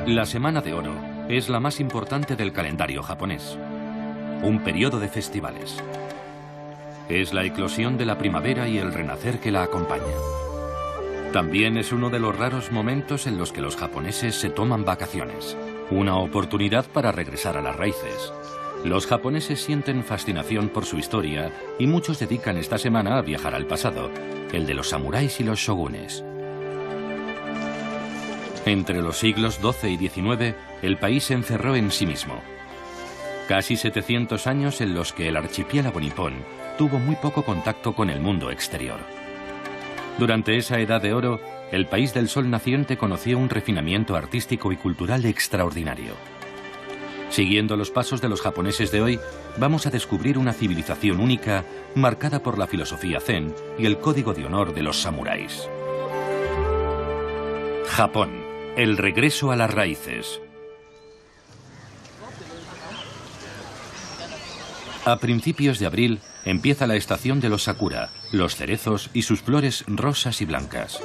La Semana de Oro es la más importante del calendario japonés. Un periodo de festivales. Es la eclosión de la primavera y el renacer que la acompaña. También es uno de los raros momentos en los que los japoneses se toman vacaciones. Una oportunidad para regresar a las raíces. Los japoneses sienten fascinación por su historia y muchos dedican esta semana a viajar al pasado, el de los samuráis y los shogunes. Entre los siglos XII y XIX, el país se encerró en sí mismo. Casi 700 años en los que el archipiélago nipón tuvo muy poco contacto con el mundo exterior. Durante esa edad de oro, el país del sol naciente conoció un refinamiento artístico y cultural extraordinario. Siguiendo los pasos de los japoneses de hoy, vamos a descubrir una civilización única marcada por la filosofía zen y el código de honor de los samuráis. Japón. El regreso a las raíces. A principios de abril empieza la estación de los sakura, los cerezos y sus flores rosas y blancas.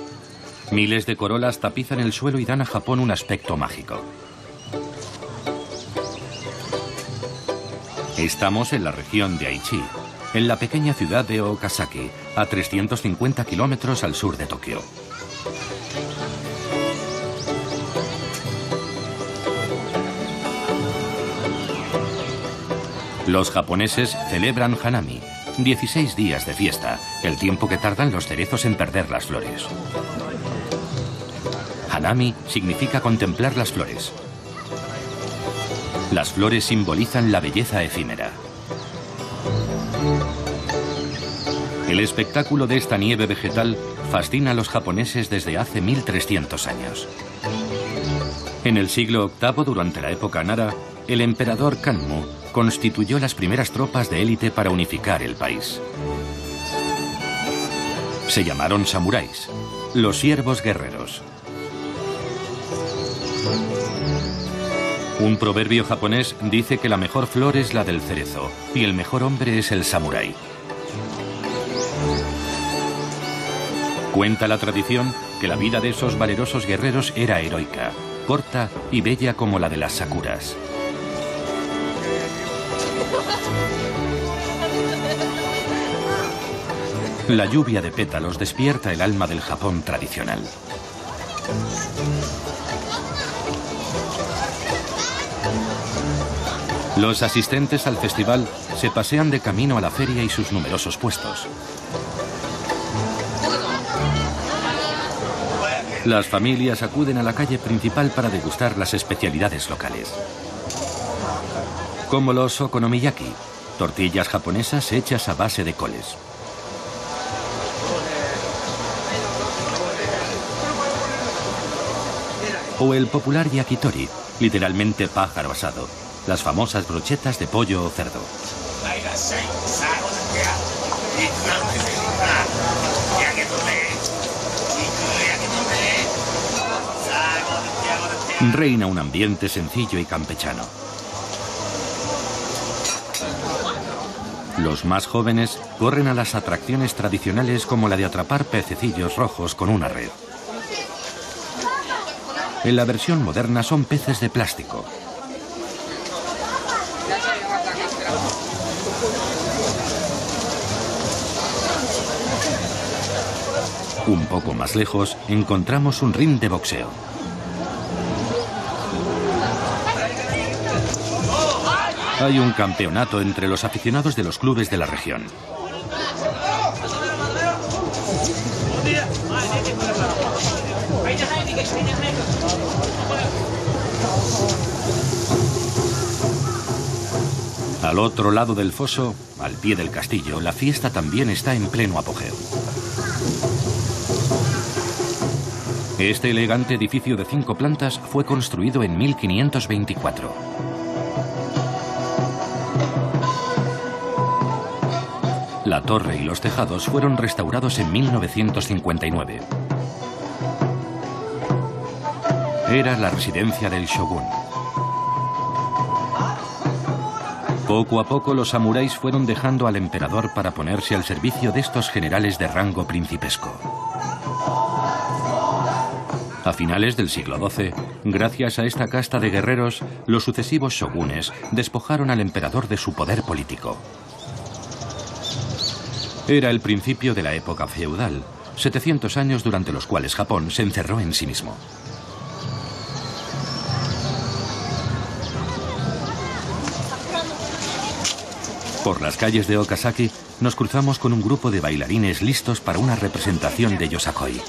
Miles de corolas tapizan el suelo y dan a Japón un aspecto mágico. Estamos en la región de Aichi, en la pequeña ciudad de Okazaki, a 350 kilómetros al sur de Tokio. Los japoneses celebran Hanami, 16 días de fiesta, el tiempo que tardan los cerezos en perder las flores. Hanami significa contemplar las flores. Las flores simbolizan la belleza efímera. El espectáculo de esta nieve vegetal fascina a los japoneses desde hace 1300 años. En el siglo VIII, durante la época Nara, el emperador Kanmu constituyó las primeras tropas de élite para unificar el país. Se llamaron samuráis, los siervos guerreros. Un proverbio japonés dice que la mejor flor es la del cerezo y el mejor hombre es el samurái. Cuenta la tradición que la vida de esos valerosos guerreros era heroica, corta y bella como la de las sakuras. La lluvia de pétalos despierta el alma del Japón tradicional. Los asistentes al festival se pasean de camino a la feria y sus numerosos puestos. Las familias acuden a la calle principal para degustar las especialidades locales. Como los okonomiyaki, tortillas japonesas hechas a base de coles. O el popular yakitori, literalmente pájaro asado, las famosas brochetas de pollo o cerdo. Reina un ambiente sencillo y campechano. Los más jóvenes corren a las atracciones tradicionales como la de atrapar pececillos rojos con una red. En la versión moderna son peces de plástico. Un poco más lejos encontramos un ring de boxeo. Hay un campeonato entre los aficionados de los clubes de la región. Al otro lado del foso, al pie del castillo, la fiesta también está en pleno apogeo. Este elegante edificio de 5 plantas fue construido en 1524. La torre y los tejados fueron restaurados en 1959. Era la residencia del shogun. Poco a poco los samuráis fueron dejando al emperador para ponerse al servicio de estos generales de rango principesco. A finales del siglo XII, gracias a esta casta de guerreros, los sucesivos shogunes despojaron al emperador de su poder político. Era el principio de la época feudal, 700 años durante los cuales Japón se encerró en sí mismo. Por las calles de Okazaki nos cruzamos con un grupo de bailarines listos para una representación de Yosakoi.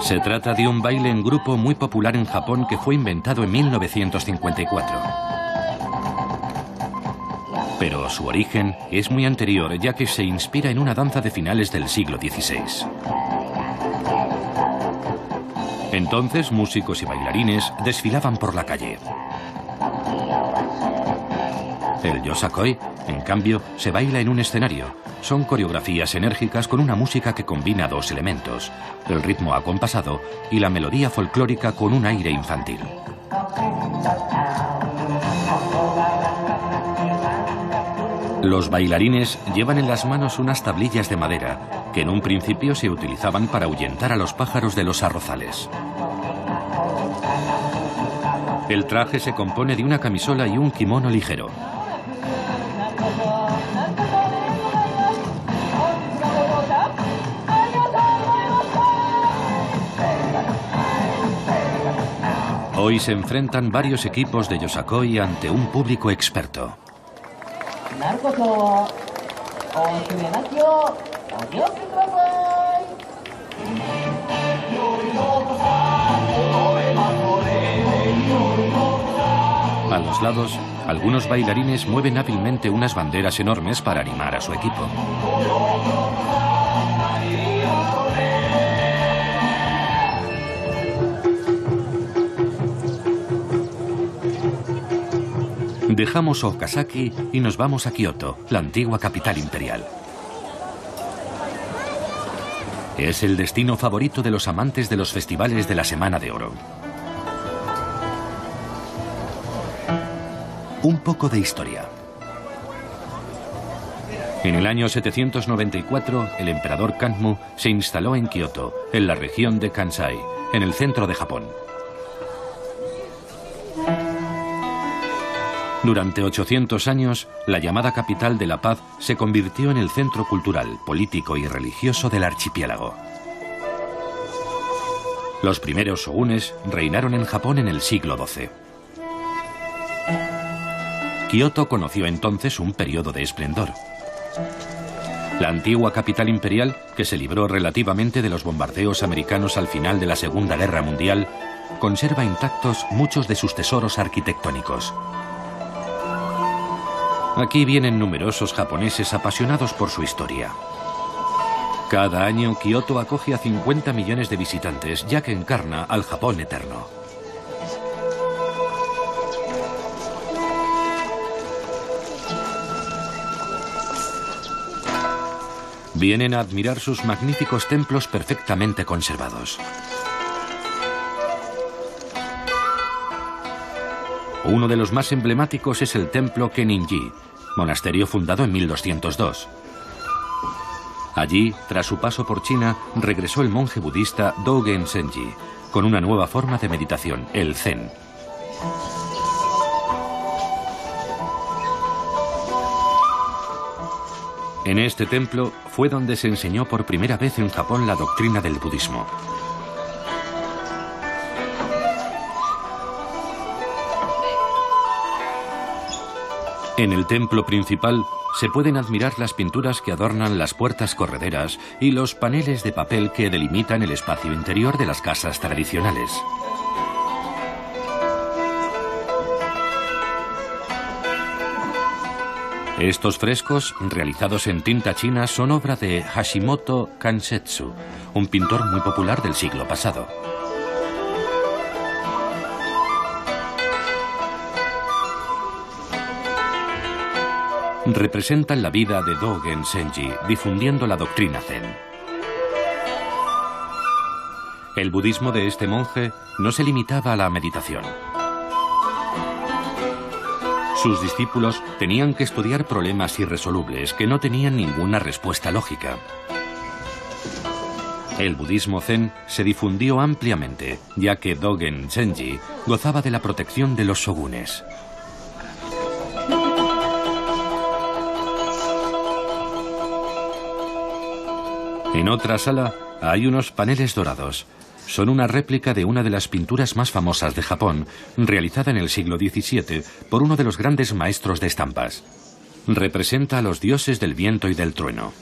Se trata de un baile en grupo muy popular en Japón que fue inventado en 1954. Pero su origen es muy anterior, ya que se inspira en una danza de finales del siglo XVI. Entonces, músicos y bailarines desfilaban por la calle. El Yosakoi, en cambio, se baila en un escenario. Son coreografías enérgicas con una música que combina dos elementos, el ritmo acompasado y la melodía folclórica con un aire infantil. Los bailarines llevan en las manos unas tablillas de madera que en un principio se utilizaban para ahuyentar a los pájaros de los arrozales. El traje se compone de una camisola y un kimono ligero. Hoy se enfrentan varios equipos de Yosakoi ante un público experto. A los lados, algunos bailarines mueven hábilmente unas banderas enormes para animar a su equipo. Dejamos Okazaki y nos vamos a Kioto, la antigua capital imperial. Es el destino favorito de los amantes de los festivales de la Semana de Oro. Un poco de historia. En el año 794, el emperador Kanmu se instaló en Kioto, en la región de Kansai, en el centro de Japón. Durante 800 años, la llamada capital de la paz se convirtió en el centro cultural, político y religioso del archipiélago. Los primeros shogunes reinaron en Japón en el siglo XII. Kioto conoció entonces un periodo de esplendor. La antigua capital imperial, que se libró relativamente de los bombardeos americanos al final de la Segunda Guerra Mundial, conserva intactos muchos de sus tesoros arquitectónicos. Aquí vienen numerosos japoneses apasionados por su historia. Cada año, Kioto acoge a 50 millones de visitantes, ya que encarna al Japón eterno. Vienen a admirar sus magníficos templos perfectamente conservados. Uno de los más emblemáticos es el templo Kennin-ji, monasterio fundado en 1202. Allí, tras su paso por China, regresó el monje budista Dogen Zenji, con una nueva forma de meditación, el Zen. En este templo fue donde se enseñó por primera vez en Japón la doctrina del budismo. En el templo principal se pueden admirar las pinturas que adornan las puertas correderas y los paneles de papel que delimitan el espacio interior de las casas tradicionales. Estos frescos, realizados en tinta china, son obra de Hashimoto Kansetsu, un pintor muy popular del siglo pasado. representan la vida de Dogen Zenji, difundiendo la doctrina Zen. El budismo de este monje no se limitaba a la meditación. Sus discípulos tenían que estudiar problemas irresolubles que no tenían ninguna respuesta lógica. El budismo Zen se difundió ampliamente, ya que Dogen Zenji gozaba de la protección de los shogunes. En otra sala hay unos paneles dorados. Son una réplica de una de las pinturas más famosas de Japón, realizada en el siglo XVII por uno de los grandes maestros de estampas. Representa a los dioses del viento y del trueno.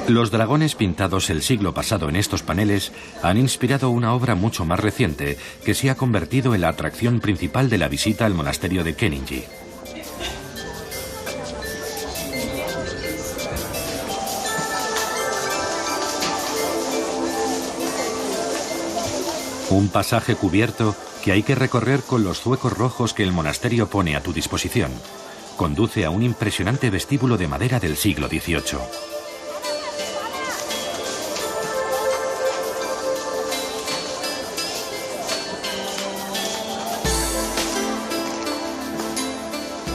Los dragones pintados el siglo pasado en estos paneles han inspirado una obra mucho más reciente que se ha convertido en la atracción principal de la visita al monasterio de Kenninji. Un pasaje cubierto que hay que recorrer con los zuecos rojos que el monasterio pone a tu disposición. Conduce a un impresionante vestíbulo de madera del siglo XVIII.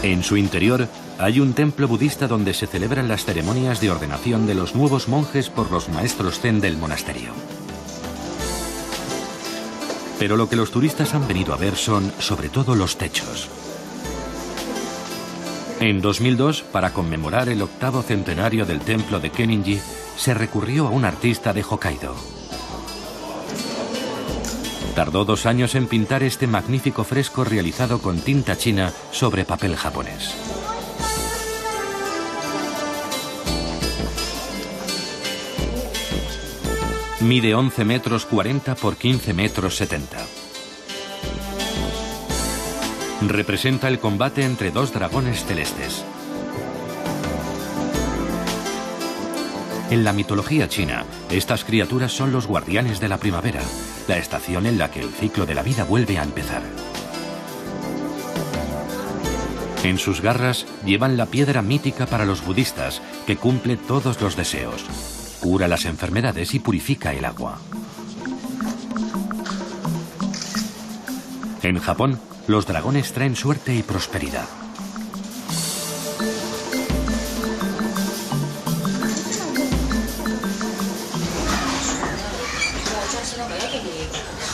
En su interior hay un templo budista donde se celebran las ceremonias de ordenación de los nuevos monjes por los maestros Zen del monasterio. Pero lo que los turistas han venido a ver son, sobre todo, los techos. En 2002, para conmemorar el 8º centenario del templo de Kenninji, se recurrió a un artista de Hokkaido. Tardó 2 años en pintar este magnífico fresco realizado con tinta china sobre papel japonés. Mide 11 metros 40 por 15 metros 70. Representa el combate entre 2 dragones celestes. En la mitología china, estas criaturas son los guardianes de la primavera, la estación en la que el ciclo de la vida vuelve a empezar. En sus garras llevan la piedra mítica para los budistas, que cumple todos los deseos. Cura las enfermedades y purifica el agua. En Japón, los dragones traen suerte y prosperidad.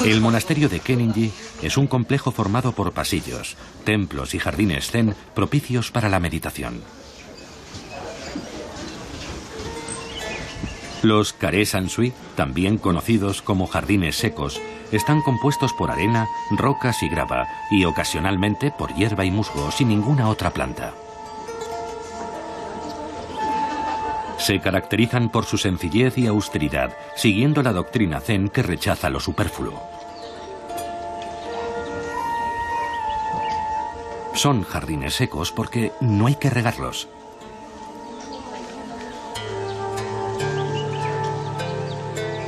El monasterio de Kenninji es un complejo formado por pasillos, templos y jardines zen propicios para la meditación. Los kare sansui, también conocidos como jardines secos, están compuestos por arena, rocas y grava, y ocasionalmente por hierba y musgo, sin ninguna otra planta. Se caracterizan por su sencillez y austeridad, siguiendo la doctrina zen que rechaza lo superfluo. Son jardines secos porque no hay que regarlos.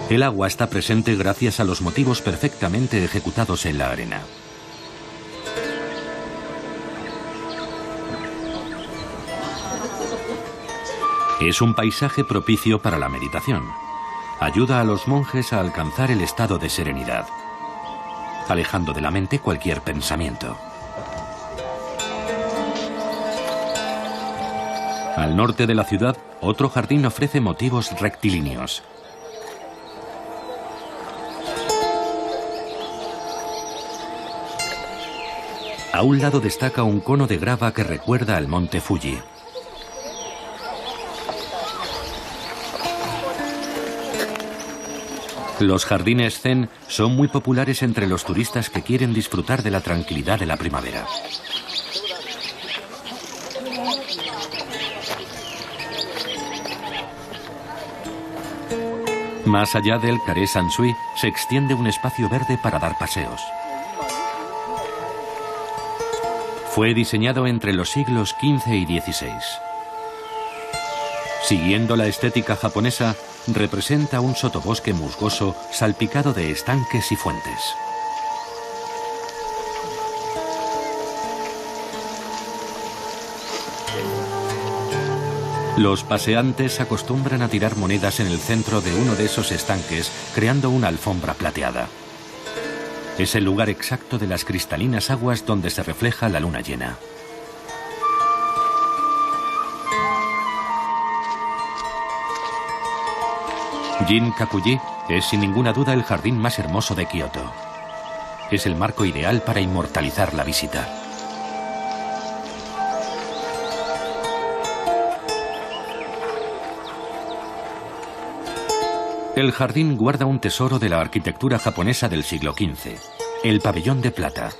El agua está presente gracias a los motivos perfectamente ejecutados en la arena. Es un paisaje propicio para la meditación. Ayuda a los monjes a alcanzar el estado de serenidad, alejando de la mente cualquier pensamiento. Al norte de la ciudad, otro jardín ofrece motivos rectilíneos. A un lado destaca un cono de grava que recuerda al monte Fuji. Los jardines zen son muy populares entre los turistas que quieren disfrutar de la tranquilidad de la primavera. Más allá del kare sansui se extiende un espacio verde para dar paseos. Fue diseñado entre los siglos XV y XVI. Siguiendo la estética japonesa, representa un sotobosque musgoso salpicado de estanques y fuentes. Los paseantes acostumbran a tirar monedas en el centro de uno de esos estanques, creando una alfombra plateada. Es el lugar exacto de las cristalinas aguas donde se refleja la luna llena. Ginkakuji es sin ninguna duda el jardín más hermoso de Kioto. Es el marco ideal para inmortalizar la visita. El jardín guarda un tesoro de la arquitectura japonesa del siglo XV, el pabellón de plata.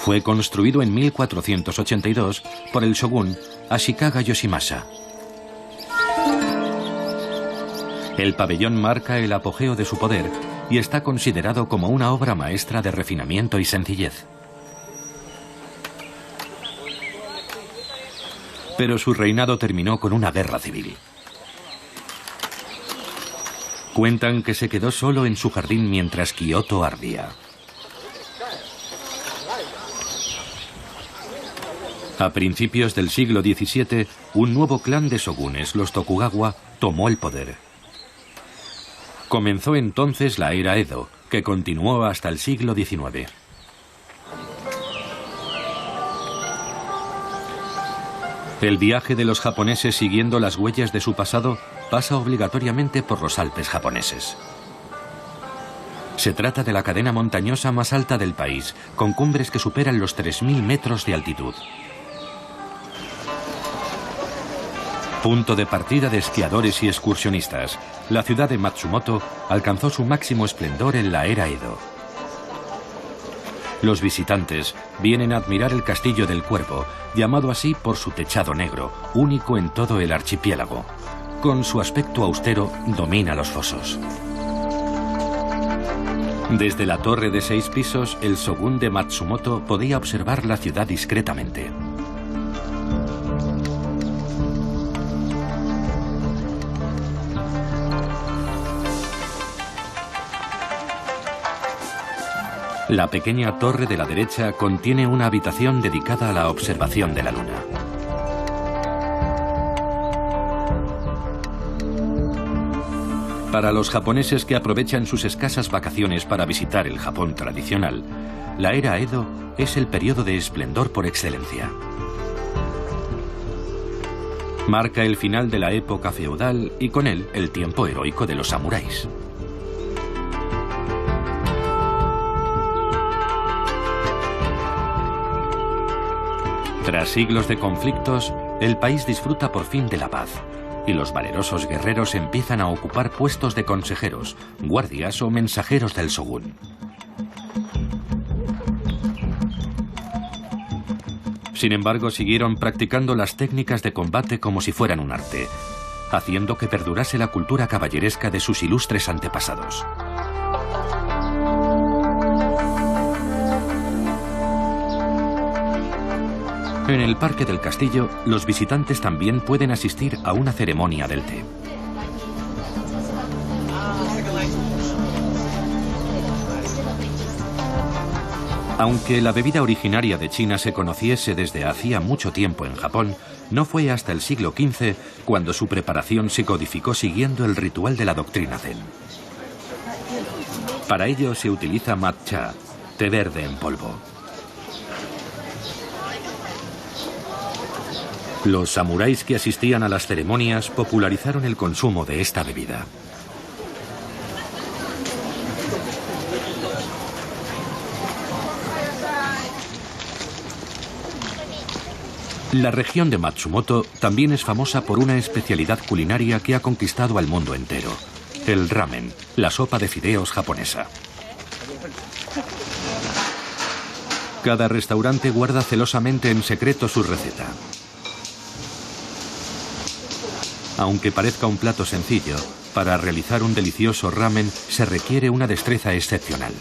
Fue construido en 1482 por el shogun Ashikaga Yoshimasa. El pabellón marca el apogeo de su poder y está considerado como una obra maestra de refinamiento y sencillez. Pero su reinado terminó con una guerra civil. Cuentan que se quedó solo en su jardín mientras Kioto ardía. A principios del siglo XVII, un nuevo clan de shogunes, los Tokugawa, tomó el poder. Comenzó entonces la era Edo, que continuó hasta el siglo XIX. El viaje de los japoneses siguiendo las huellas de su pasado pasa obligatoriamente por los Alpes japoneses. Se trata de la cadena montañosa más alta del país, con cumbres que superan los 3000 metros de altitud. Punto de partida de esquiadores y excursionistas, la ciudad de Matsumoto alcanzó su máximo esplendor en la era Edo. Los visitantes vienen a admirar el Castillo del Cuervo, llamado así por su techado negro, único en todo el archipiélago. Con su aspecto austero, domina los fosos. Desde la torre de 6 pisos, el shogun de Matsumoto podía observar la ciudad discretamente. La pequeña torre de la derecha contiene una habitación dedicada a la observación de la luna. Para los japoneses que aprovechan sus escasas vacaciones para visitar el Japón tradicional, la era Edo es el periodo de esplendor por excelencia. Marca el final de la época feudal y con él el tiempo heroico de los samuráis. Tras siglos de conflictos, el país disfruta por fin de la paz, y los valerosos guerreros empiezan a ocupar puestos de consejeros, guardias o mensajeros del shogun. Sin embargo, siguieron practicando las técnicas de combate como si fueran un arte, haciendo que perdurase la cultura caballeresca de sus ilustres antepasados. En el parque del castillo, los visitantes también pueden asistir a una ceremonia del té. Aunque la bebida originaria de China se conociese desde hacía mucho tiempo en Japón, no fue hasta el siglo XV cuando su preparación se codificó siguiendo el ritual de la doctrina Zen. Para ello se utiliza matcha, té verde en polvo. Los samuráis que asistían a las ceremonias popularizaron el consumo de esta bebida. La región de Matsumoto también es famosa por una especialidad culinaria que ha conquistado al mundo entero: el ramen, la sopa de fideos japonesa. Cada restaurante guarda celosamente en secreto su receta. Aunque parezca un plato sencillo, para realizar un delicioso ramen se requiere una destreza excepcional.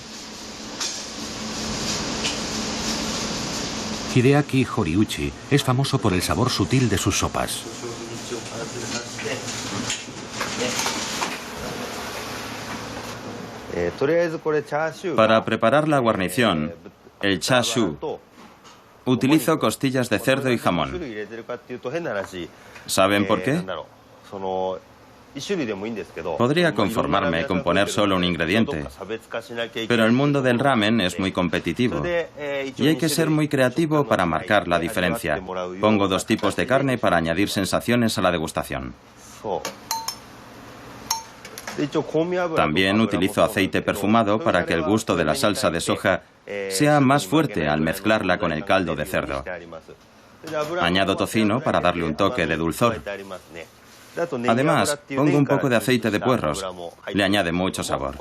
Hideaki Horiuchi es famoso por el sabor sutil de sus sopas. Para preparar la guarnición, el chashu, Utilizo costillas de cerdo y jamón. ¿Saben por qué? Podría conformarme con poner solo un ingrediente, pero el mundo del ramen es muy competitivo y hay que ser muy creativo para marcar la diferencia. Pongo 2 tipos de carne para añadir sensaciones a la degustación. También utilizo aceite perfumado para que el gusto de la salsa de soja sea más fuerte al mezclarla con el caldo de cerdo. Añado tocino para darle un toque de dulzor. Además, pongo un poco de aceite de puerros. Le añade mucho sabor.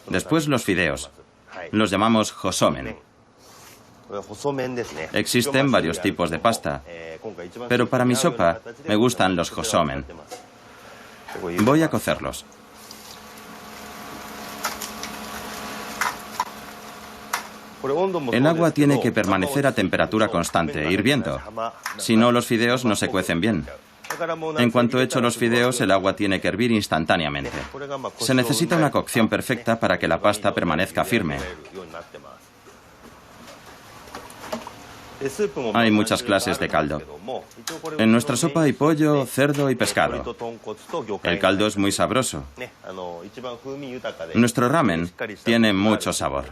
Después los fideos. Los llamamos hosomen. Existen varios tipos de pasta, pero para mi sopa me gustan los hosomen. Voy a cocerlos. El agua tiene que permanecer a temperatura constante, hirviendo. Si no, los fideos no se cuecen bien. En cuanto echo los fideos, el agua tiene que hervir instantáneamente. Se necesita una cocción perfecta para que la pasta permanezca firme. Hay muchas clases de caldo. En nuestra sopa hay pollo, cerdo y pescado. El caldo es muy sabroso. Nuestro ramen tiene mucho sabor.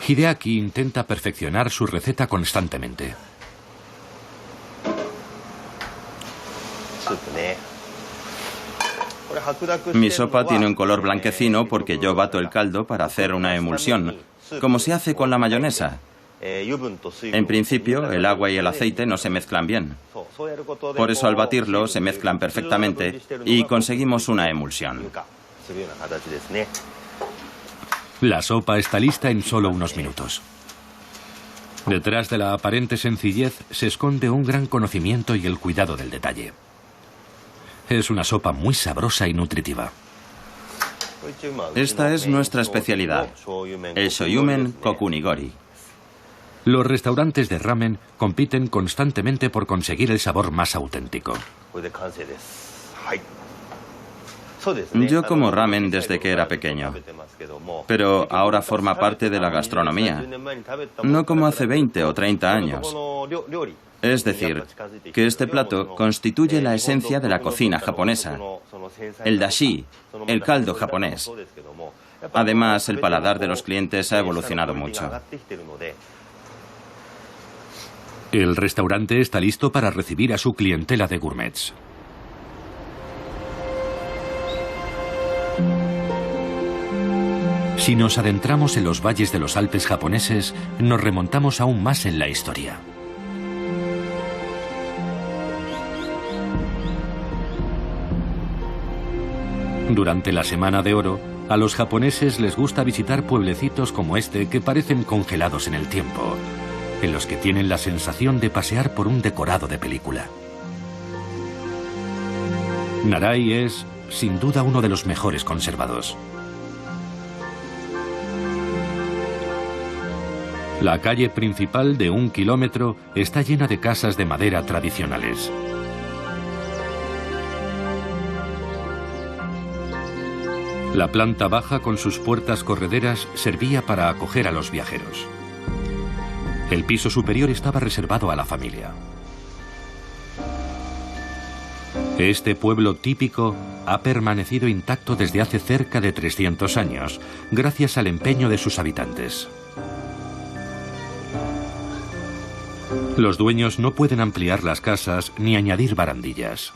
Hideaki intenta perfeccionar su receta constantemente. Mi sopa tiene un color blanquecino porque yo bato el caldo para hacer una emulsión, como se hace con la mayonesa. En principio, el agua y el aceite no se mezclan bien. Por eso al batirlo se mezclan perfectamente y conseguimos una emulsión. La sopa está lista en solo unos minutos. Detrás de la aparente sencillez se esconde un gran conocimiento y el cuidado del detalle. Es una sopa muy sabrosa y nutritiva. Esta es nuestra especialidad, el shoyumen kokunigori. Los restaurantes de ramen compiten constantemente por conseguir el sabor más auténtico. Yo como ramen desde que era pequeño, pero ahora forma parte de la gastronomía, no como hace 20 o 30 años. Es decir, que este plato constituye la esencia de la cocina japonesa, el dashi, el caldo japonés. Además, el paladar de los clientes ha evolucionado mucho. El restaurante está listo para recibir a su clientela de gourmets. Si nos adentramos en los valles de los Alpes japoneses, nos remontamos aún más en la historia. Durante la Semana de Oro, a los japoneses les gusta visitar pueblecitos como este que parecen congelados en el tiempo, en los que tienen la sensación de pasear por un decorado de película. Narai es, sin duda, uno de los mejores conservados. La calle principal de 1 kilómetro está llena de casas de madera tradicionales. La planta baja con sus puertas correderas servía para acoger a los viajeros. El piso superior estaba reservado a la familia. Este pueblo típico ha permanecido intacto desde hace cerca de 300 años, gracias al empeño de sus habitantes. Los dueños no pueden ampliar las casas ni añadir barandillas.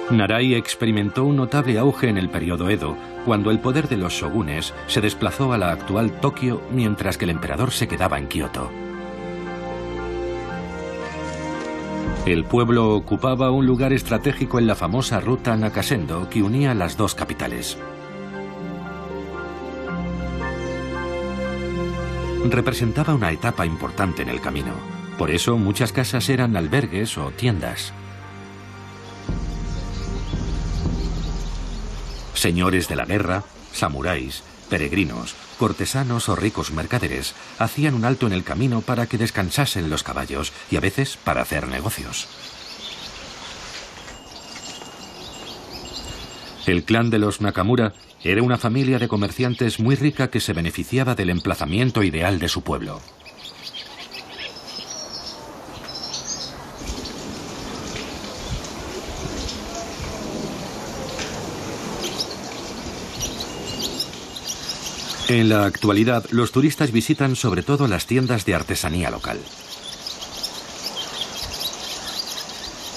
Narai experimentó un notable auge en el periodo Edo, cuando el poder de los shogunes se desplazó a la actual Tokio mientras que el emperador se quedaba en Kioto. El pueblo ocupaba un lugar estratégico en la famosa ruta Nakasendo que unía las dos capitales. Representaba una etapa importante en el camino, por eso muchas casas eran albergues o tiendas. Señores de la guerra, samuráis, peregrinos, cortesanos o ricos mercaderes hacían un alto en el camino para que descansasen los caballos y a veces para hacer negocios. El clan de los Nakamura era una familia de comerciantes muy rica que se beneficiaba del emplazamiento ideal de su pueblo. En la actualidad, los turistas visitan sobre todo las tiendas de artesanía local.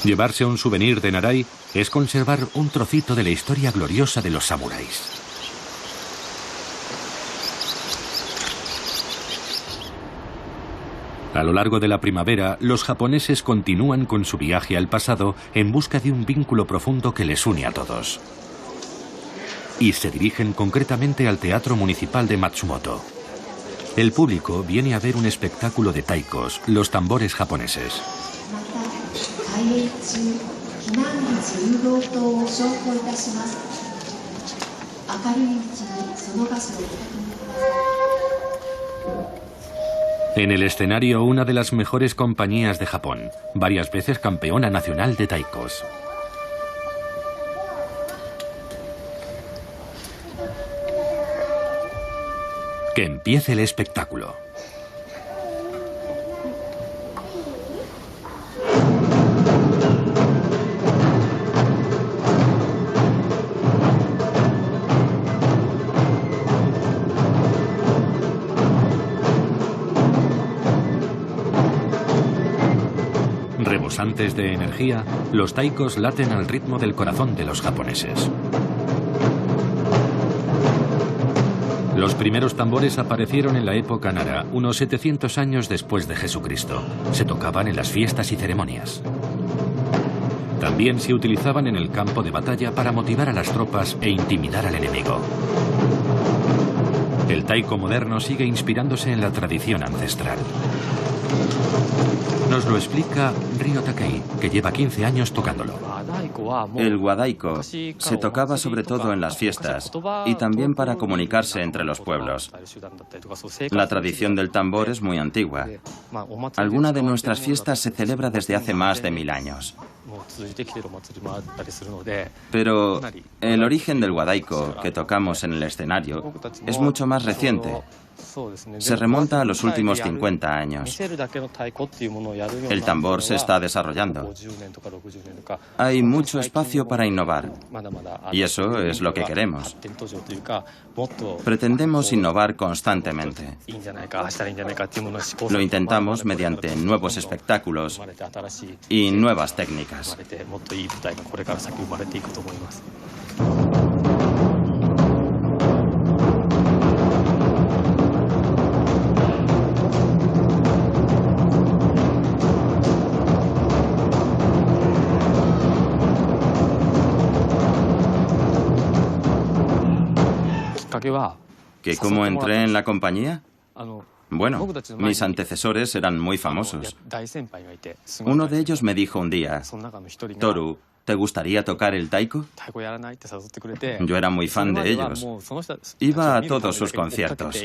Llevarse un souvenir de Narai es conservar un trocito de la historia gloriosa de los samuráis. A lo largo de la primavera, los japoneses continúan con su viaje al pasado en busca de un vínculo profundo que les une a todos. Y se dirigen concretamente al Teatro Municipal de Matsumoto. El público viene a ver un espectáculo de taikos, los tambores japoneses. En el escenario, una de las mejores compañías de Japón, varias veces campeona nacional de taikos. Que empiece el espectáculo. Rebosantes de energía, los taikos laten al ritmo del corazón de los japoneses. Los primeros tambores aparecieron en la época Nara, unos 700 años después de Jesucristo. Se tocaban en las fiestas y ceremonias. También se utilizaban en el campo de batalla para motivar a las tropas e intimidar al enemigo. El taiko moderno sigue inspirándose en la tradición ancestral. Nos lo explica Ryo Takei, que lleva 15 años tocándolo. El wadaiko se tocaba sobre todo en las fiestas y también para comunicarse entre los pueblos. La tradición del tambor es muy antigua. Alguna de nuestras fiestas se celebra desde hace más de 1000 años. Pero el origen del wadaiko que tocamos en el escenario es mucho más reciente. Se remonta a los últimos 50 años. El tambor se está desarrollando. Hay mucho espacio para innovar. Y eso es lo que queremos. Pretendemos innovar constantemente. Lo intentamos mediante nuevos espectáculos y nuevas técnicas. ¿Que cómo entré en la compañía? Bueno, mis antecesores eran muy famosos. Uno de ellos me dijo un día: Toru, ¿te gustaría tocar el taiko? Yo era muy fan de ellos. Iba a todos sus conciertos.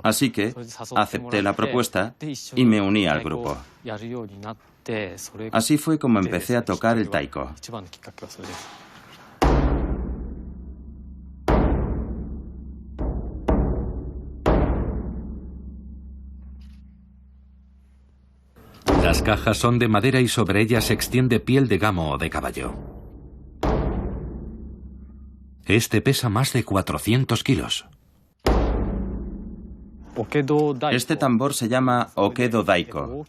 Así que acepté la propuesta y me uní al grupo. Así fue como empecé a tocar el taiko. Las cajas son de madera y sobre ellas se extiende piel de gamo o de caballo. Este pesa más de 400 kilos. Este tambor se llama Okedo Daiko.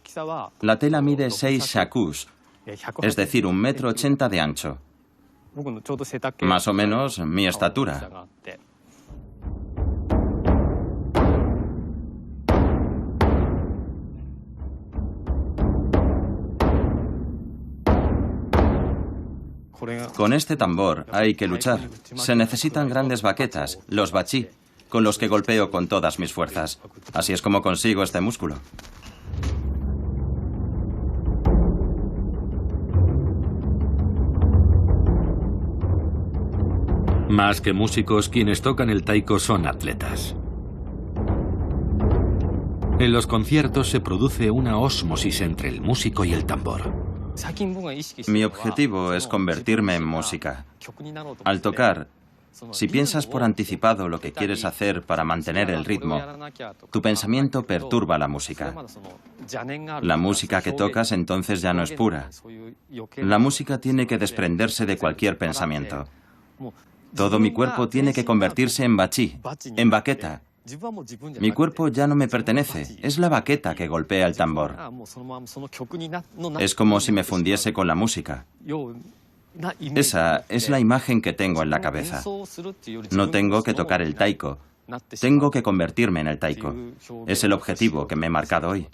La tela mide 6 shakus, es decir, 1,80 m de ancho. Más o menos mi estatura. Con este tambor hay que luchar. Se necesitan grandes baquetas, los bachi, con los que golpeo con todas mis fuerzas. Así es como consigo este músculo. Más que músicos, quienes tocan el taiko son atletas. En los conciertos se produce una ósmosis entre el músico y el tambor. Mi objetivo es convertirme en música. Al tocar, si piensas por anticipado lo que quieres hacer para mantener el ritmo, tu pensamiento perturba la música. La música que tocas entonces ya no es pura. La música tiene que desprenderse de cualquier pensamiento. Todo mi cuerpo tiene que convertirse en bachí, en baqueta. Mi cuerpo ya no me pertenece, es la baqueta que golpea el tambor. Es como si me fundiese con la música. Esa es la imagen que tengo en la cabeza. No tengo que tocar el taiko, tengo que convertirme en el taiko. Es el objetivo que me he marcado hoy.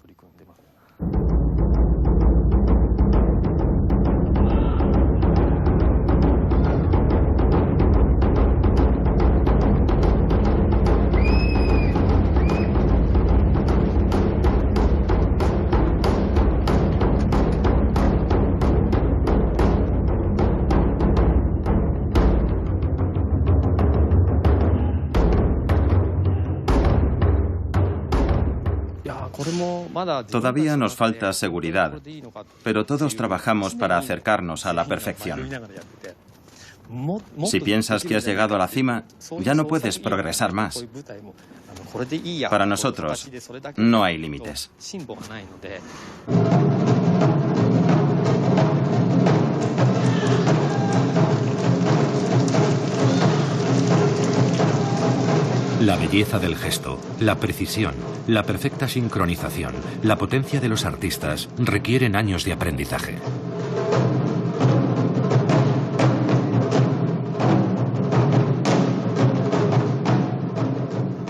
Todavía nos falta seguridad, pero todos trabajamos para acercarnos a la perfección. Si piensas que has llegado a la cima, ya no puedes progresar más. Para nosotros, no hay límites. La belleza del gesto, la precisión, la perfecta sincronización, la potencia de los artistas requieren años de aprendizaje.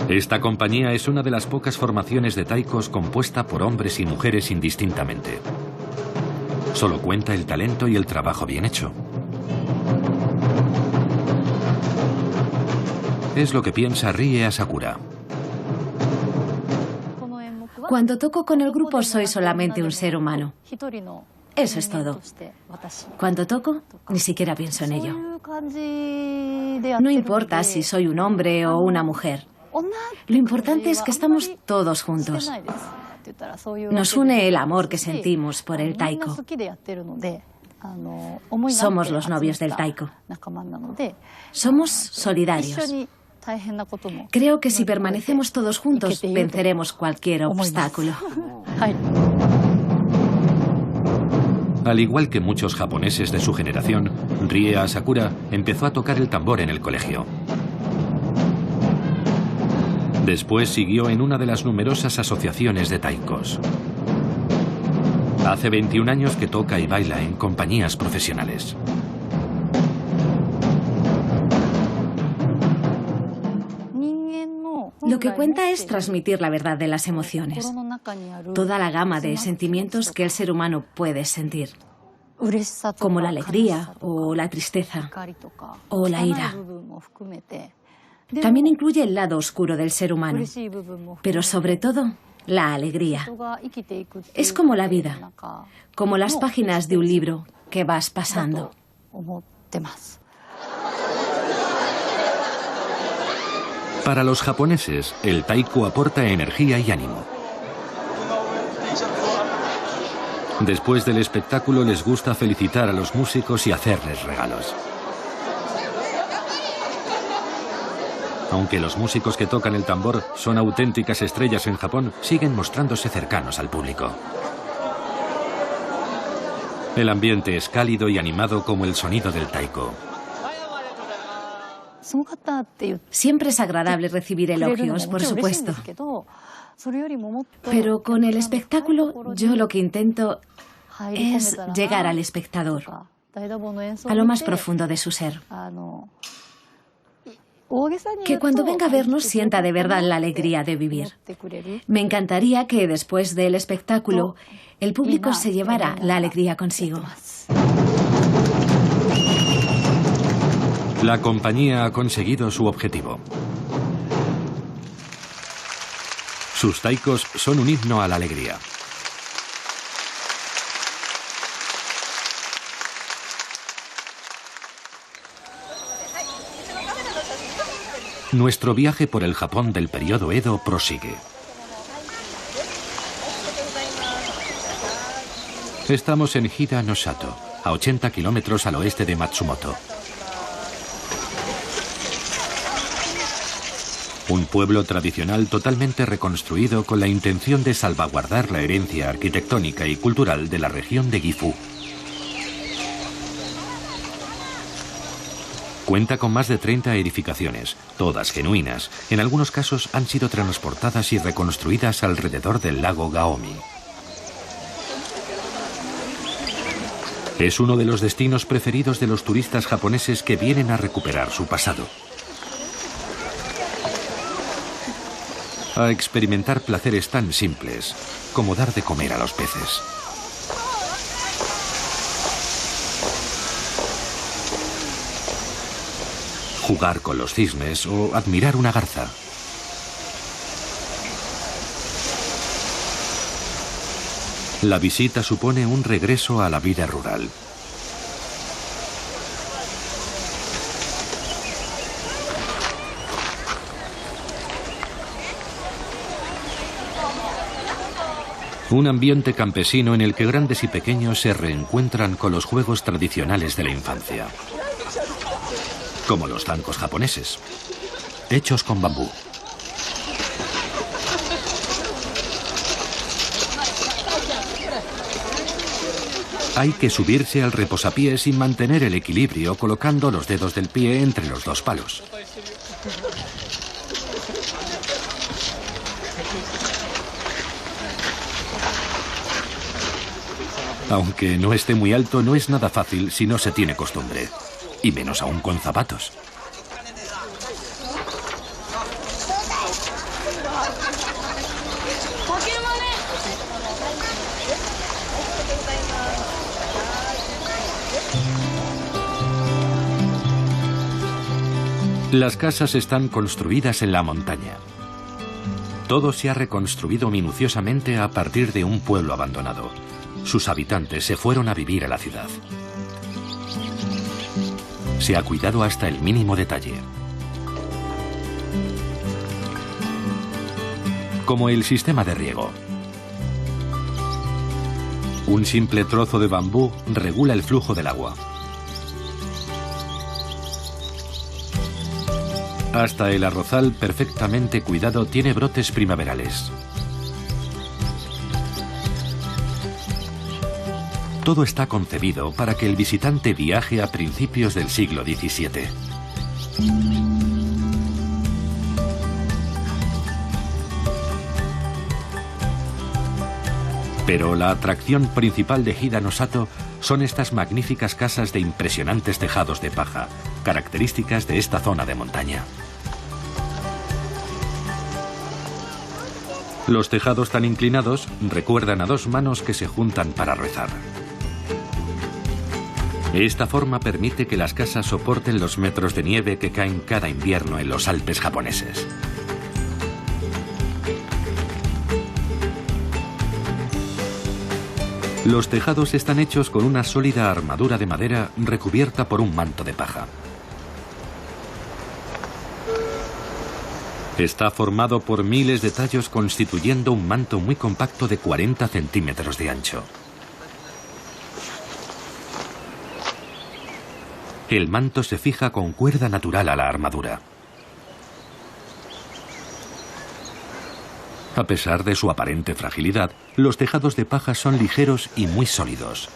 Esta compañía es una de las pocas formaciones de taikos compuesta por hombres y mujeres indistintamente. Solo cuenta el talento y el trabajo bien hecho. Es lo que piensa Rie Asakura. Cuando toco con el grupo soy solamente un ser humano. Eso es todo. Cuando toco, ni siquiera pienso en ello. No importa si soy un hombre o una mujer. Lo importante es que estamos todos juntos. Nos une el amor que sentimos por el taiko. Somos los novios del taiko. Somos solidarios. Creo que si permanecemos todos juntos, venceremos cualquier obstáculo. Al igual que muchos japoneses de su generación, Rie Asakura empezó a tocar el tambor en el colegio. Después siguió en una de las numerosas asociaciones de taikos. Hace 21 años que toca y baila en compañías profesionales. Lo que cuenta es transmitir la verdad de las emociones, toda la gama de sentimientos que el ser humano puede sentir, como la alegría o la tristeza o la ira. También incluye el lado oscuro del ser humano, pero sobre todo la alegría. Es como la vida, como las páginas de un libro que vas pasando. Para los japoneses, el taiko aporta energía y ánimo. Después del espectáculo les gusta felicitar a los músicos y hacerles regalos. Aunque los músicos que tocan el tambor son auténticas estrellas en Japón, siguen mostrándose cercanos al público. El ambiente es cálido y animado como el sonido del taiko. Siempre es agradable recibir elogios, por supuesto. Pero con el espectáculo, yo lo que intento es llegar al espectador, a lo más profundo de su ser. Que cuando venga a vernos sienta de verdad la alegría de vivir. Me encantaría que después del espectáculo el público se llevara la alegría consigo. La compañía ha conseguido su objetivo. Sus taikos son un himno a la alegría. Nuestro viaje por el Japón del periodo Edo prosigue. Estamos en Hida no Sato, a 80 kilómetros al oeste de Matsumoto. Un pueblo tradicional totalmente reconstruido con la intención de salvaguardar la herencia arquitectónica y cultural de la región de Gifu. Cuenta con más de 30 edificaciones, todas genuinas. En algunos casos han sido transportadas y reconstruidas alrededor del lago Gaomi. Es uno de los destinos preferidos de los turistas japoneses que vienen a recuperar su pasado. A experimentar placeres tan simples como dar de comer a los peces. Jugar con los cisnes o admirar una garza. La visita supone un regreso a la vida rural. Un ambiente campesino en el que grandes y pequeños se reencuentran con los juegos tradicionales de la infancia. Como los zancos japoneses, hechos con bambú. Hay que subirse al reposapiés y mantener el equilibrio colocando los dedos del pie entre los dos palos. Aunque no esté muy alto, no es nada fácil si no se tiene costumbre. Y menos aún con zapatos. Las casas están construidas en la montaña. Todo se ha reconstruido minuciosamente a partir de un pueblo abandonado. Sus habitantes se fueron a vivir a la ciudad. Se ha cuidado hasta el mínimo detalle. Como el sistema de riego. Un simple trozo de bambú regula el flujo del agua. Hasta el arrozal perfectamente cuidado tiene brotes primaverales. Todo está concebido para que el visitante viaje a principios del siglo XVII. Pero la atracción principal de Hida no Sato son estas magníficas casas de impresionantes tejados de paja, características de esta zona de montaña. Los tejados tan inclinados recuerdan a dos manos que se juntan para rezar. Esta forma permite que las casas soporten los metros de nieve que caen cada invierno en los Alpes japoneses. Los tejados están hechos con una sólida armadura de madera recubierta por un manto de paja. Está formado por miles de tallos constituyendo un manto muy compacto de 40 centímetros de ancho. El manto se fija con cuerda natural a la armadura. A pesar de su aparente fragilidad, los tejados de paja son ligeros y muy sólidos.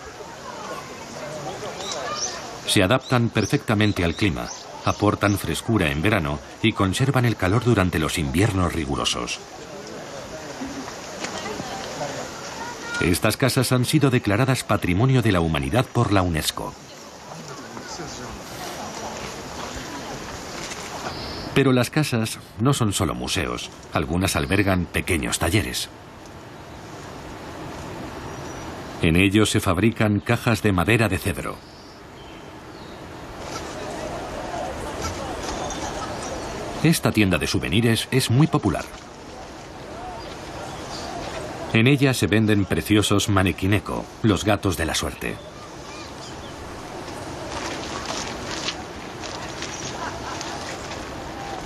Se adaptan perfectamente al clima, aportan frescura en verano y conservan el calor durante los inviernos rigurosos. Estas casas han sido declaradas Patrimonio de la Humanidad por la UNESCO. Pero las casas no son solo museos, algunas albergan pequeños talleres. En ellos se fabrican cajas de madera de cedro. Esta tienda de souvenirs es muy popular. En ella se venden preciosos manekineko, los gatos de la suerte.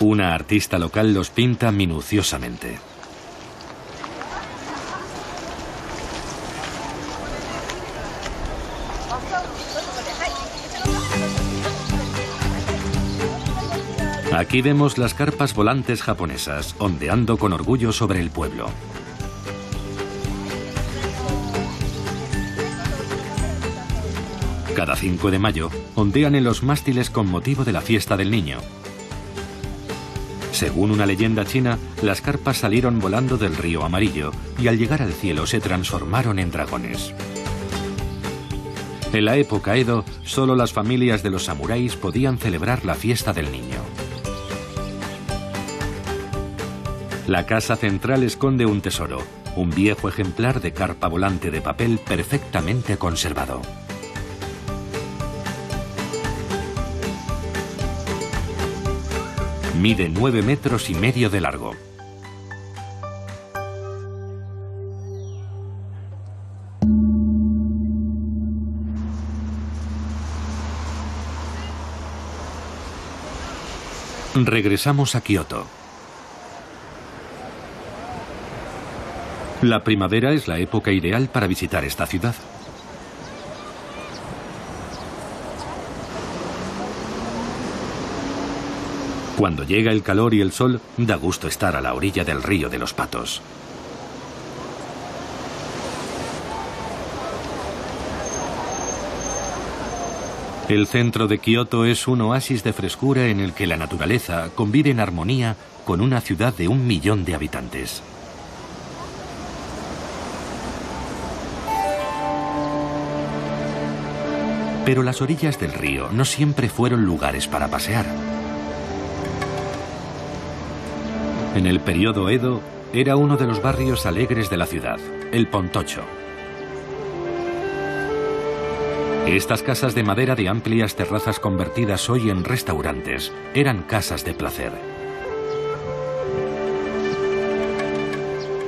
Una artista local los pinta minuciosamente. Aquí vemos las carpas volantes japonesas, ondeando con orgullo sobre el pueblo. Cada 5 de mayo, ondean en los mástiles con motivo de la fiesta del niño. Según una leyenda china, las carpas salieron volando del río Amarillo y al llegar al cielo se transformaron en dragones. En la época Edo, solo las familias de los samuráis podían celebrar la fiesta del niño. La casa central esconde un tesoro, un viejo ejemplar de carpa volante de papel perfectamente conservado. Mide 9,5 metros de largo. Regresamos a Kioto. La primavera es la época ideal para visitar esta ciudad. Cuando llega el calor y el sol, da gusto estar a la orilla del río de los Patos. El centro de Kioto es un oasis de frescura en el que la naturaleza convive en armonía con una ciudad de 1 millón de habitantes. Pero las orillas del río no siempre fueron lugares para pasear. En el periodo Edo, era uno de los barrios alegres de la ciudad, el Pontocho. Estas casas de madera de amplias terrazas convertidas hoy en restaurantes eran casas de placer.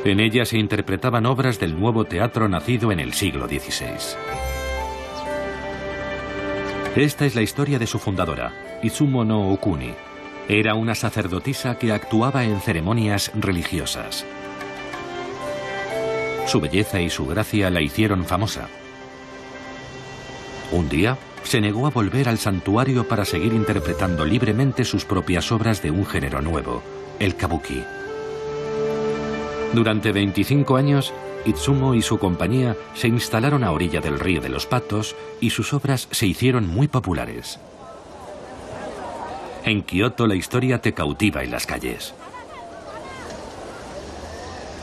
En ellas se interpretaban obras del nuevo teatro nacido en el siglo XVI. Esta es la historia de su fundadora, Izumo no Okuni. Era una sacerdotisa que actuaba en ceremonias religiosas. Su belleza y su gracia la hicieron famosa. Un día, se negó a volver al santuario para seguir interpretando libremente sus propias obras de un género nuevo, el kabuki. Durante 25 años, Izumo y su compañía se instalaron a orilla del río de los Patos y sus obras se hicieron muy populares. En Kioto la historia te cautiva en las calles.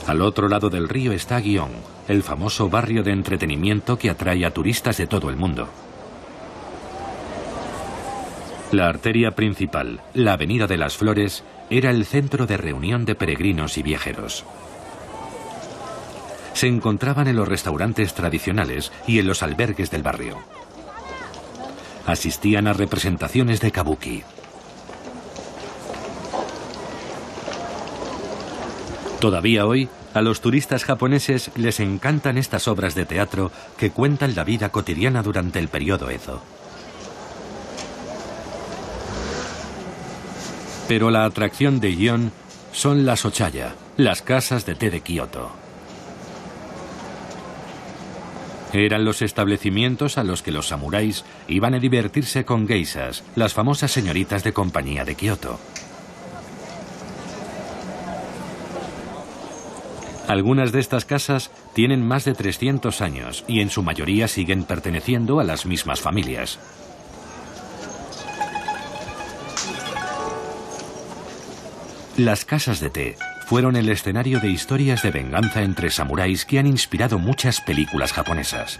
Al otro lado del río está Gion, el famoso barrio de entretenimiento que atrae a turistas de todo el mundo. La arteria principal, la Avenida de las Flores, era el centro de reunión de peregrinos y viajeros. Se encontraban en los restaurantes tradicionales y en los albergues del barrio. Asistían a representaciones de kabuki. Todavía hoy, a los turistas japoneses les encantan estas obras de teatro que cuentan la vida cotidiana durante el periodo Edo. Pero la atracción de Gion son las ochaya, las casas de té de Kioto. Eran los establecimientos a los que los samuráis iban a divertirse con geishas, las famosas señoritas de compañía de Kioto. Algunas de estas casas tienen más de 300 años y en su mayoría siguen perteneciendo a las mismas familias. Las casas de té fueron el escenario de historias de venganza entre samuráis que han inspirado muchas películas japonesas.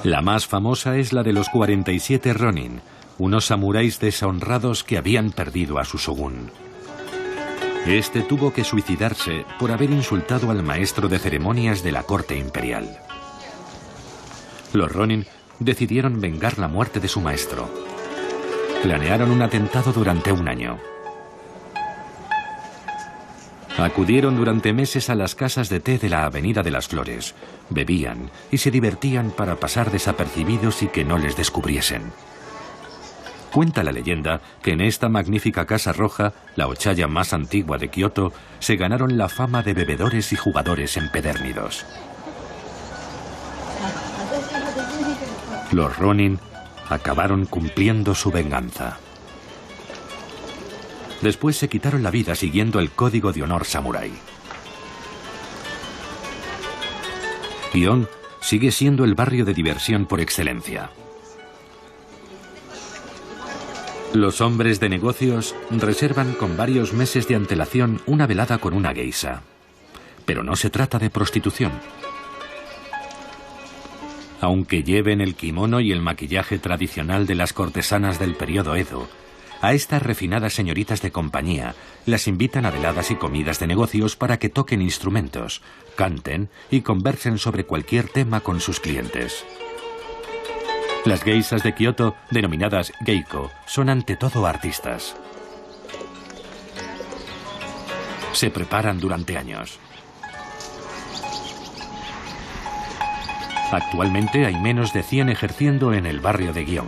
La más famosa es la de los 47 Ronin, unos samuráis deshonrados que habían perdido a su shogun. Este tuvo que suicidarse por haber insultado al maestro de ceremonias de la corte imperial. Los Ronin decidieron vengar la muerte de su maestro. Planearon un atentado durante 1 año. Acudieron durante meses a las casas de té de la Avenida de las Flores, bebían y se divertían para pasar desapercibidos y que no les descubriesen. Cuenta la leyenda que en esta magnífica casa roja, la ochaya más antigua de Kioto, se ganaron la fama de bebedores y jugadores empedernidos. Los Ronin acabaron cumpliendo su venganza. Después se quitaron la vida siguiendo el código de honor samurái. Gion sigue siendo el barrio de diversión por excelencia. Los hombres de negocios reservan con varios meses de antelación una velada con una geisha. Pero no se trata de prostitución. Aunque lleven el kimono y el maquillaje tradicional de las cortesanas del periodo Edo, a estas refinadas señoritas de compañía las invitan a veladas y comidas de negocios para que toquen instrumentos, canten y conversen sobre cualquier tema con sus clientes. Las geishas de Kioto, denominadas geiko, son ante todo artistas. Se preparan durante años. Actualmente hay menos de 100 ejerciendo en el barrio de Gion.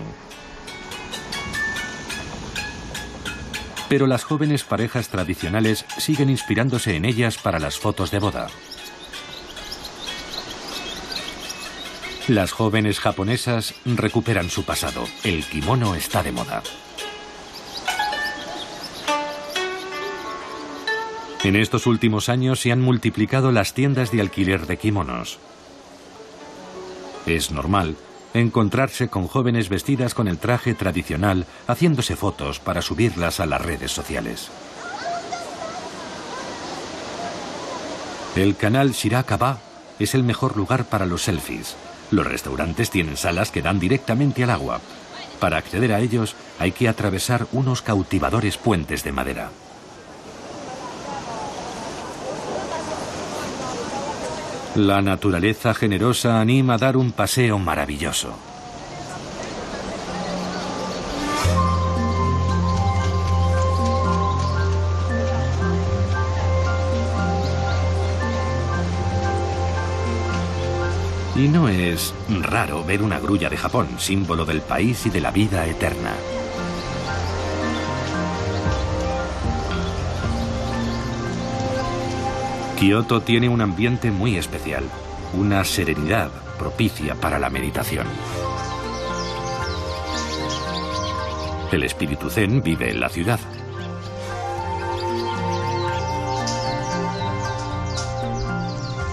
Pero las jóvenes parejas tradicionales siguen inspirándose en ellas para las fotos de boda. Las jóvenes japonesas recuperan su pasado. El kimono está de moda. En estos últimos años se han multiplicado las tiendas de alquiler de kimonos. Es normal encontrarse con jóvenes vestidas con el traje tradicional, haciéndose fotos para subirlas a las redes sociales. El canal Shirakaba es el mejor lugar para los selfies. Los restaurantes tienen salas que dan directamente al agua. Para acceder a ellos hay que atravesar unos cautivadores puentes de madera. La naturaleza generosa anima a dar un paseo maravilloso. Y no es raro ver una grulla de Japón, símbolo del país y de la vida eterna. Kioto tiene un ambiente muy especial, una serenidad propicia para la meditación. El espíritu zen vive en la ciudad.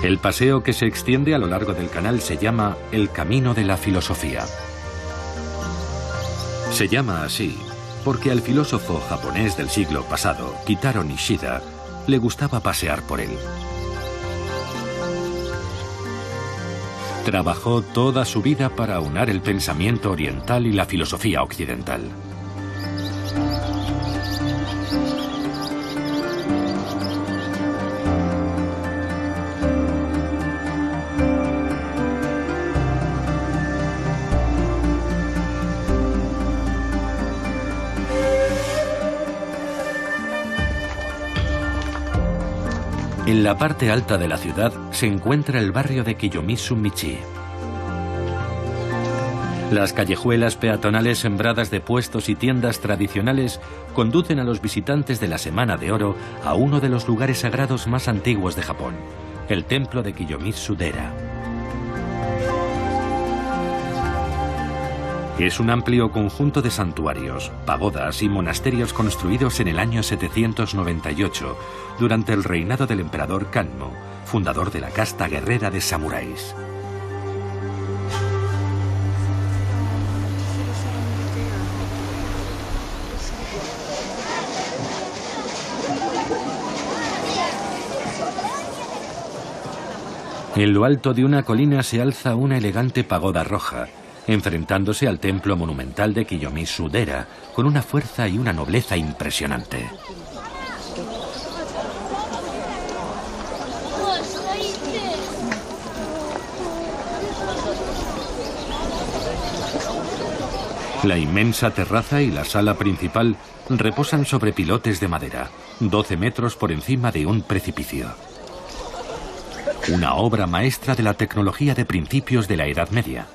El paseo que se extiende a lo largo del canal se llama el Camino de la Filosofía. Se llama así porque al filósofo japonés del siglo pasado, Kitaro Nishida, le gustaba pasear por él. Trabajó toda su vida para aunar el pensamiento oriental y la filosofía occidental. En la parte alta de la ciudad se encuentra el barrio de Kiyomizu-Michi. Las callejuelas peatonales sembradas de puestos y tiendas tradicionales conducen a los visitantes de la Semana de Oro a uno de los lugares sagrados más antiguos de Japón, el templo de Kiyomizu-dera. Es un amplio conjunto de santuarios, pagodas y monasterios construidos en el año 798, durante el reinado del emperador Kanmo, fundador de la casta guerrera de samuráis. En lo alto de una colina se alza una elegante pagoda roja, enfrentándose al templo monumental de Kiyomizu-dera con una fuerza y una nobleza impresionante. La inmensa terraza y la sala principal reposan sobre pilotes de madera, 12 metros por encima de un precipicio. Una obra maestra de la tecnología de principios de la Edad Media.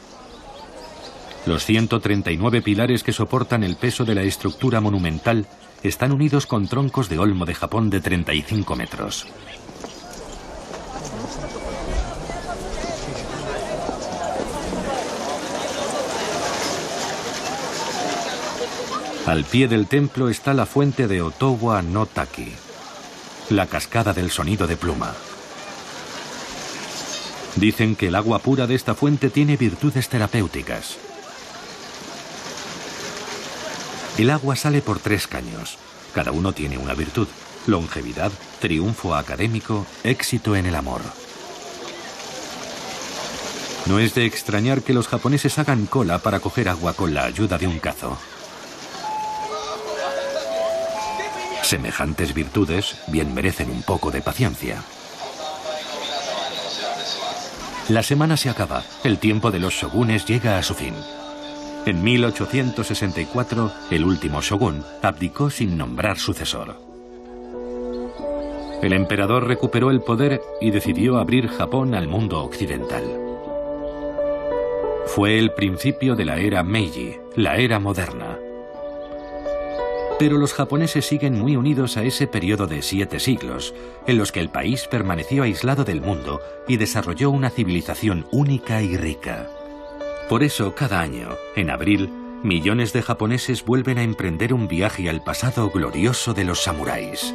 Los 139 pilares que soportan el peso de la estructura monumental están unidos con troncos de olmo de Japón de 35 metros. Al pie del templo está la fuente de Otowa no Taki, la cascada del sonido de pluma. Dicen que el agua pura de esta fuente tiene virtudes terapéuticas. El agua sale por 3 caños. Cada uno tiene una virtud: longevidad, triunfo académico, éxito en el amor. No es de extrañar que los japoneses hagan cola para coger agua con la ayuda de un cazo. Semejantes virtudes bien merecen un poco de paciencia. La semana se acaba. El tiempo de los shogunes llega a su fin. En 1864, el último shogun abdicó sin nombrar sucesor. El emperador recuperó el poder y decidió abrir Japón al mundo occidental. Fue el principio de la era Meiji, la era moderna. Pero los japoneses siguen muy unidos a ese periodo de 7 siglos, en los que el país permaneció aislado del mundo y desarrolló una civilización única y rica. Por eso, cada año, en abril, millones de japoneses vuelven a emprender un viaje al pasado glorioso de los samuráis.